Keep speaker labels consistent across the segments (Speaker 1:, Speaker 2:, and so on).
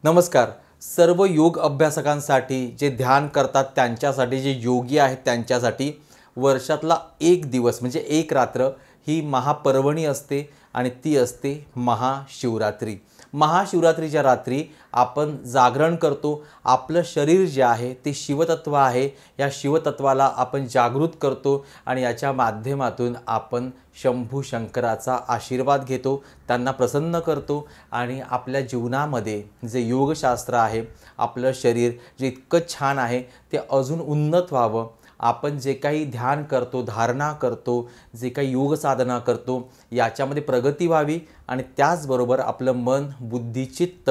Speaker 1: नमस्कार. सर्व योग अभ्यासकांसाठी, जे ध्यान करतात त्यांच्यासाठी, जे योगी आहेत त्यांच्यासाठी वर्षातला एक दिवस म्हणजे एक रात्र ही महापर्वणी असते आणि ती असते महाशिवरात्री. महाशिवरात्रीच्या रात्री आपण जागरण करतो. आपलं शरीर जे आहे ते शिवतत्व आहे. या शिवतत्वाला आपण जागृत करतो आणि याच्या माध्यमातून आपण शंभू शंकराचा आशीर्वाद घेतो, त्यांना प्रसन्न करतो आणि आपल्या जीवनामध्ये जे योगशास्त्र आहे, आपलं शरीर जे इतकं छान आहे ते अजून उन्नत व्हावं. आपण जे काही ध्यान करतो, धारणा करतो, जे काही योग साधना करतो याच्यामध्ये प्रगती व्हावी आणि त्याचबरोबर आपलं मन, बुद्धी, चित्त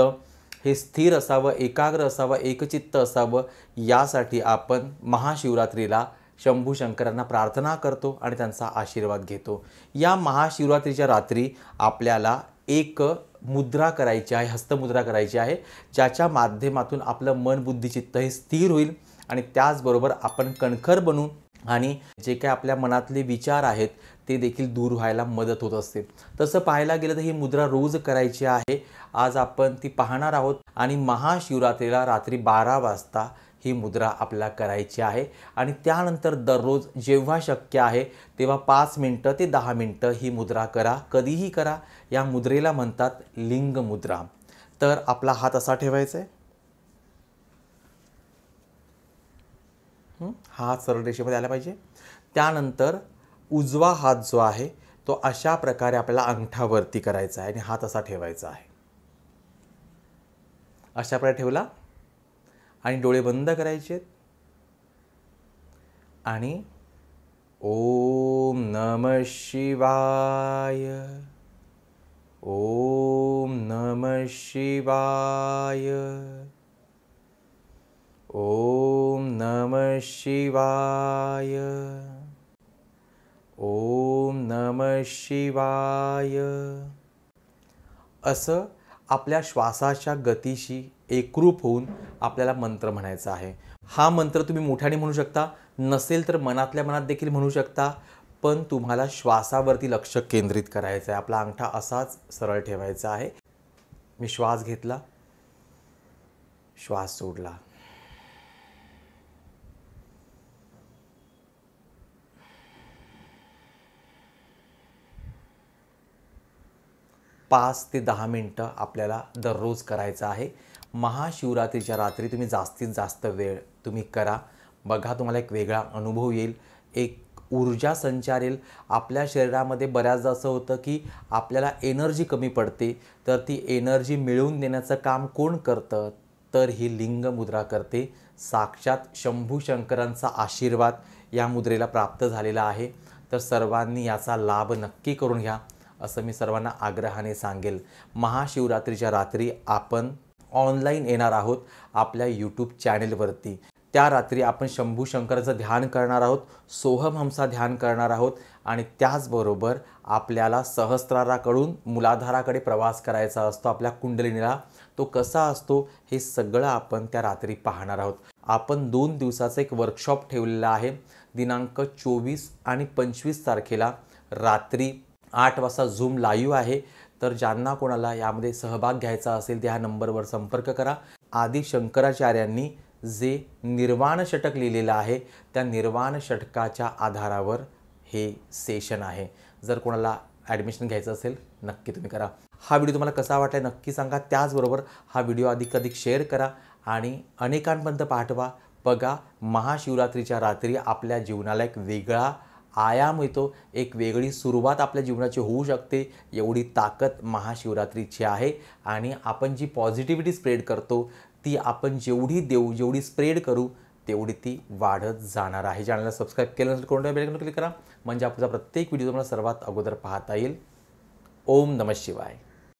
Speaker 1: हे स्थिर असावं, एकाग्र असावं, एकचित्त असावं. यासाठी आपण महाशिवरात्रीला शंभू शंकरांना प्रार्थना करतो आणि त्यांचा आशीर्वाद घेतो. या महाशिवरात्रीच्या रात्री आपल्याला एक मुद्रा करायची आहे, हस्तमुद्रा करायची आहे, ज्याच्या माध्यमातून आपलं मन, बुद्धी, चित्त हे स्थिर होईल आणि त्याचबरोबर आपण कणखर बनू आणि जे काही आपल्या मनातले विचार आहेत ते देखील दूर व्हायला मदत होत असते. तसं पाहायला गेलं तर ही मुद्रा रोज करायची आहे. आज आपण ती पाहणार आहोत आणि महाशिवरात्रीला रात्री 12 वाजता ही मुद्रा आपल्याला करायची आहे आणि त्यानंतर दररोज जेव्हा शक्य आहे तेव्हा 5 मिनटं ते 10 मिनटं ही मुद्रा करा, कधीही करा. या मुद्रेला म्हणतात लिंग मुद्रा. तर आपला हात असा ठेवायचा आहे, हात सरळ रेषेमध्ये आला पाहिजे. त्यानंतर उजवा हात जो आहे तो अशा प्रकारे आपल्याला अंगठावरती करायचा आहे आणि हात असा ठेवायचा आहे. अशा प्रकारे ठेवला आणि डोळे बंद करायचे आणि ओम नमः शिवाय, ओम नमः शिवाय, ओम नमः शिवाय, ओम नमः शिवाय असं आपल्या श्वासाच्या गतीशी एकरूप होऊन आपल्याला मंत्र म्हणायचा आहे. हा मंत्र तुम्ही मोठ्याने म्हणू शकता, नसेल तर मनातल्या मनात देखील म्हणू शकता, पण तुम्हाला श्वासावरती लक्ष केंद्रित करायचं आहे. आपला अंगठा असाच सरळ ठेवायचा आहे. मी श्वास घेतला, श्वास सोडला. पाच ते 10 मिनटं आपल्याला दररोज करायचं आहे. महाशिवरात्रीच्या रात्री तुम्ही जास्तीत जास्त वेळ तुम्ही करा. बघा, तुम्हाला एक वेगळा अनुभव येईल, एक ऊर्जा संचारेल. आपल्या शरीरामध्ये बऱ्याचदा असं होतं की आपल्याला एनर्जी कमी पडते, तर ती एनर्जी मिळवून देण्याचं काम कोण करतं? तर ही लिंग मुद्रा करते. साक्षात शंभू शंकरांचा आशीर्वाद या मुद्रेला प्राप्त झालेला आहे. तर सर्वांनी याचा लाभ नक्की करून घ्या असं मी सर्वांना आग्रहाने सांगेल. महाशिवरात्रीच्या रात्री आपण ऑनलाईन येणार आहोत आपल्या यूट्यूब चॅनेलवरती. त्या रात्री आपण शंभू शंकराचं ध्यान करणार आहोत, सोहम हमचा ध्यान करणार आहोत आणि त्याचबरोबर आपल्याला सहस्त्राराकडून मूलाधाराकडे प्रवास करायचा असतो. आपल्या कुंडलिनीला तो कसा असतो हे सगळं आपण त्या रात्री पाहणार आहोत. आपण 2 दिवसाचं एक वर्कशॉप ठेवलेला आहे. दिनांक 24 आणि 25 तारखेला रात्री 8 वाजता झूम लाईव्ह आहे. तर ज्यांना कोणाला यामध्ये सहभाग घ्यायचा असेल ते ह्या नंबरवर संपर्क करा. आदि शंकराचार्यांनी जे निर्वाण षटक लिहिलेलं आहे त्या निर्वाण षटकाच्या आधारावर हे सेशन आहे. जर कोणाला ॲडमिशन घ्यायचं असेल नक्की तुम्ही करा. हा व्हिडिओ तुम्हाला कसा वाटला नक्की सांगा. त्याचबरोबर हा व्हिडिओ अधिकाधिक शेअर करा आणि अनेकांपर्यंत पाठवा. बघा, महाशिवरात्रीच्या रात्री आपल्या जीवनाला एक वेगळा आयाम येतो, एक वेगळी सुरुवात आपल्या जीवनाची होऊ शकते. एवढी ताकद महाशिवरात्रीची आहे आणि आपण जी पॉझिटिव्हिटी स्प्रेड करतो ती आपण जेवढी देऊ, जेवढी स्प्रेड करू तेवढी ती वाढत जाणार आहे. चॅनलला सबस्क्राईब केलं नसेल कोणत्या बेल आयकॉनवर क्लिक करा, म्हणजे आपला प्रत्येक व्हिडिओ तुम्हाला सर्वात अगोदर पाहता येईल. ओम नमः शिवाय.